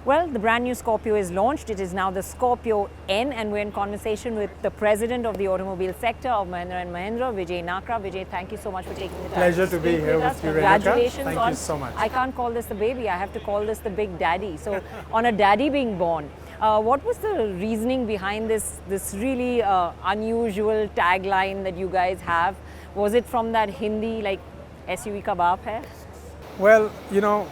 Well, the brand new Scorpio is launched. It is now the Scorpio-N, and we're in conversation with the president of the automobile sector of Mahindra & Mahindra, Veejay Nakra. Vijay, thank you so much for taking the time. Pleasure to be here with you, Renuka. Congratulations. Thank you so much. I can't call this the baby. I have to call this the Big Daddy. So, on a daddy being born, what was the reasoning behind this really unusual tagline that you guys have? Was it from that Hindi, like SUV ka baap hai? Well, you know,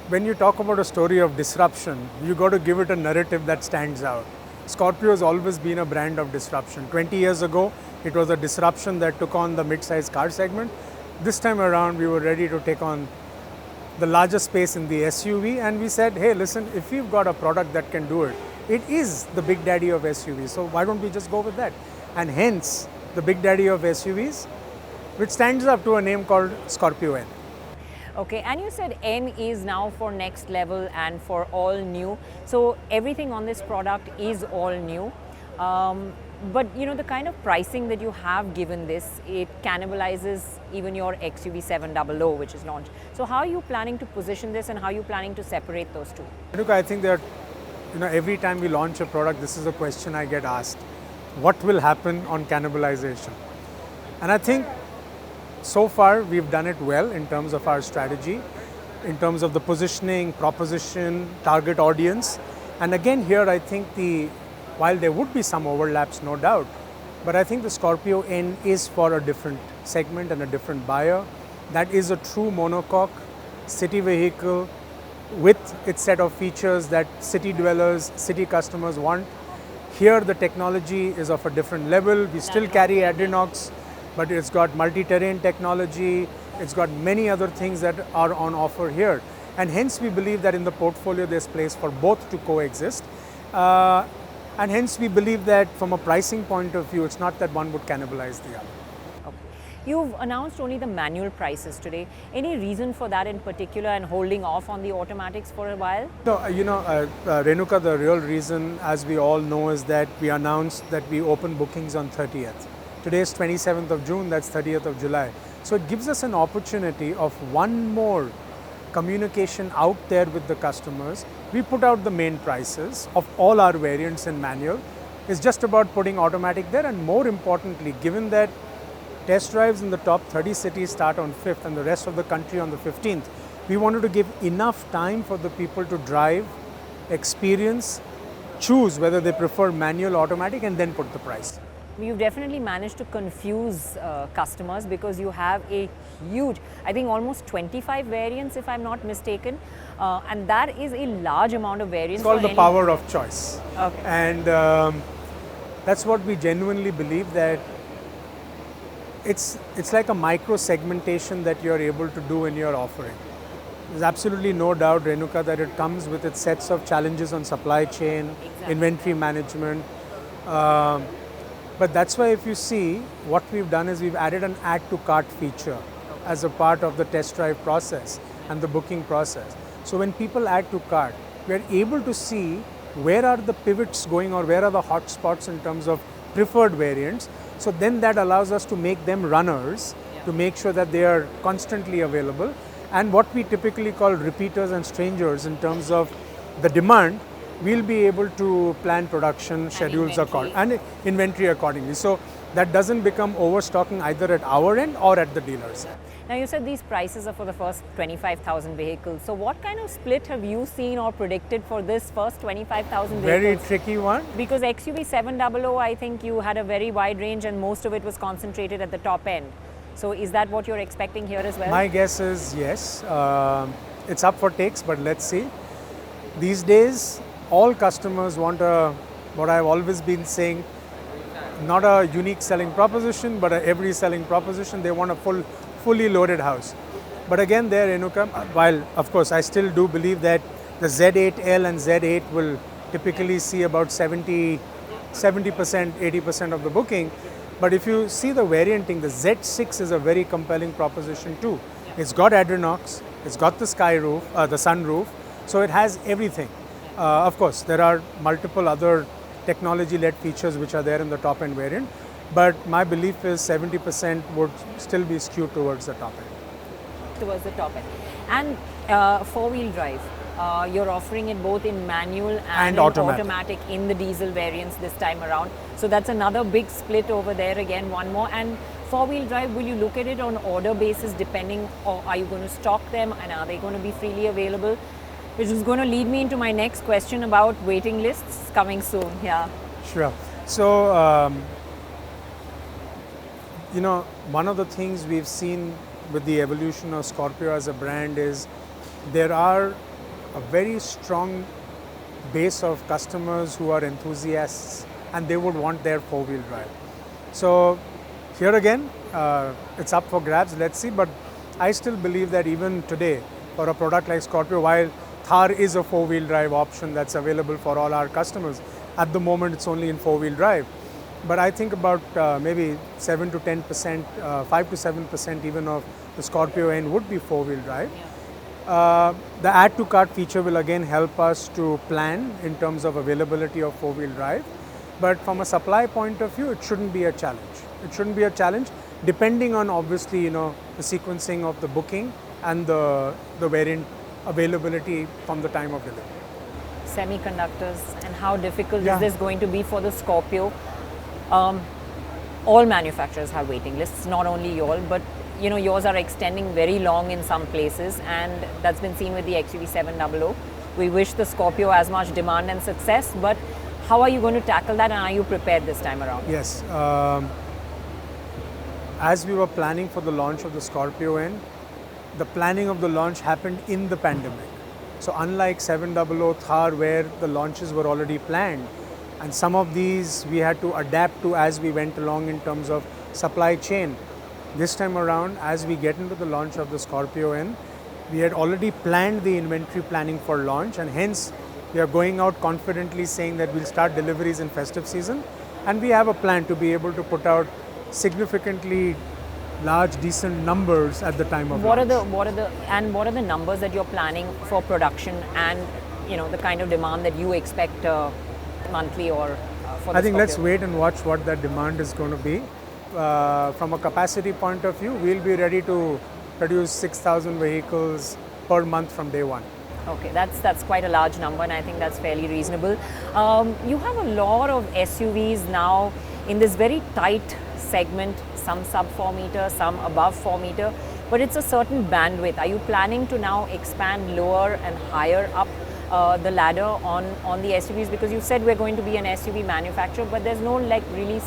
when you talk about a story of disruption, you got to give it a narrative that stands out. Scorpio has always been a brand of disruption. 20 years ago, it was a disruption that took on the mid-size car segment. This time around, we were ready to take on the larger space in the SUV, and we said, hey, listen, if we've got a product that can do it, it is the big daddy of SUVs, so why don't we just go with that? And hence, the big daddy of SUVs, which stands up to a name called Scorpio-N. Okay, and you said N is now for next level and for all new. So everything on this product is all new. But you know, the kind of pricing that you have given this, it cannibalizes even your XUV 700, which is launched. So how are you planning to position this, and how are you planning to separate those two? Look, I think that, you know, every time we launch a product, this is a question I get asked. What will happen on cannibalization? And I think so far we've done it well in terms of our strategy, in terms of the positioning, proposition, target audience. And again here I think while there would be some overlaps, no doubt, but I think the Scorpio-N is for a different segment and a different buyer. That is a true monocoque city vehicle with its set of features that city dwellers, city customers want. Here the technology is of a different level. We still carry Adrenox, but it's got multi-terrain technology, it's got many other things that are on offer here. And hence we believe that in the portfolio there's place for both to coexist. And hence we believe that from a pricing point of view, it's not that one would cannibalize the other. Okay. You've announced only the manual prices today. Any reason for that in particular, and holding off on the automatics for a while? No, you know, Renuka, the real reason, as we all know, is that we announced that we open bookings on 30th. Today is 27th of June, that's 30th of July. So it gives us an opportunity of one more communication out there with the customers. We put out the main prices of all our variants in manual. It's just about putting automatic there, and more importantly, given that test drives in the top 30 cities start on 5th and the rest of the country on the 15th, we wanted to give enough time for the people to drive, experience, choose whether they prefer manual or automatic, and then put the price. You've definitely managed to confuse customers, because you have a huge, I think almost 25 variants if I'm not mistaken, and that is a large amount of variants. It's called the power of choice. Okay. And that's what we genuinely believe, that it's like a micro segmentation that you're able to do in your offering. There's absolutely no doubt, Renuka, that it comes with its sets of challenges on supply chain, inventory management. But that's why if you see, what we've done is we've added an add to cart feature as a part of the test drive process and the booking process. So when people add to cart, we're able to see where are the pivots going, or where are the hot spots in terms of preferred variants. So then that allows us to make them runners, to make sure that they are constantly available. And what we typically call repeaters and strangers in terms of the demand, we'll be able to plan production schedules and inventory accordingly. So that doesn't become overstocking either at our end or at the dealers. Now you said these prices are for the first 25,000 vehicles. So what kind of split have you seen or predicted for this first 25,000 vehicles? Very tricky one. Because XUV 700, I think you had a very wide range, and most of it was concentrated at the top end. So is that what you're expecting here as well? My guess is yes. It's up for takes, but let's see. These days, all customers want what I've always been saying, not a unique selling proposition, but every selling proposition. They want a fully loaded house. But again, there, Renuka, while of course I still do believe that the Z8L and Z8 will typically see about 70%, 80% of the booking. But if you see the varianting, the Z6 is a very compelling proposition too. It's got Adrenox, it's got the the sunroof, so it has everything. Of course, there are multiple other technology-led features which are there in the top-end variant, but my belief is 70% would still be skewed towards the top end. Towards the top end. And Four-wheel drive. You're offering it both in manual and in automatic in the diesel variants this time around. So that's another big split over there again, one more. And four-wheel drive, will you look at it on order basis depending, or are you going to stock them and are they going to be freely available? Which is going to lead me into my next question about waiting lists coming soon. Yeah. Sure. So, you know, one of the things we've seen with the evolution of Scorpio as a brand is there are a very strong base of customers who are enthusiasts and they would want their four-wheel drive. So here again, it's up for grabs, let's see, but I still believe that even today for a product like Scorpio, while Thar is a four-wheel drive option that's available for all our customers, at the moment it's only in four-wheel drive. But I think about maybe 7 to 10%, 5 to 7% even of the Scorpio-N would be four-wheel drive. The add to cart feature will again help us to plan in terms of availability of four-wheel drive. But from a supply point of view, it shouldn't be a challenge. It shouldn't be a challenge depending on obviously, you know, the sequencing of the booking and the variant availability from the time of delivery. Semiconductors and how difficult is this going to be for the Scorpio? All manufacturers have waiting lists, not only yours, but you know, yours are extending very long in some places, and that's been seen with the XUV700. We wish the Scorpio as much demand and success, but how are you going to tackle that, and are you prepared this time around? Yes. As we were planning for the launch of the Scorpio-N, the planning of the launch happened in the pandemic. So unlike 700 Thar where the launches were already planned, and some of these we had to adapt to as we went along in terms of supply chain. This time around, as we get into the launch of the Scorpio-N, we had already planned the inventory planning for launch, and hence we are going out confidently saying that we'll start deliveries in festive season, and we have a plan to be able to put out significantly large, decent numbers at the time of launch. What are the numbers that you're planning for production, and you know, the kind of demand that you expect monthly or for the I think Scorpio? let's wait and watch what that demand is going to be. From a capacity point of view, we'll be ready to produce 6,000 vehicles per month from day one. Okay, that's quite a large number, and I think that's fairly reasonable. You have a lot of SUVs now in this very tight segment, some sub 4 meter, some above 4 meter, but it's a certain bandwidth. Are you planning to now expand lower and higher up the ladder on the SUVs? Because you said we're going to be an SUV manufacturer, but there's no like really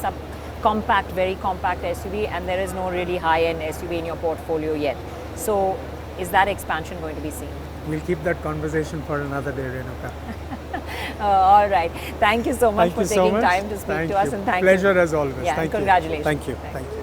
compact, very compact SUV, and there is no really high-end SUV in your portfolio yet. So is that expansion going to be seen? We'll keep that conversation for another day, Renuka. All right. Thank you so much for taking time to speak Thank to us, you. and thank Pleasure you. as always. Yeah, Thank and congratulations. You. Thank you. Thank you.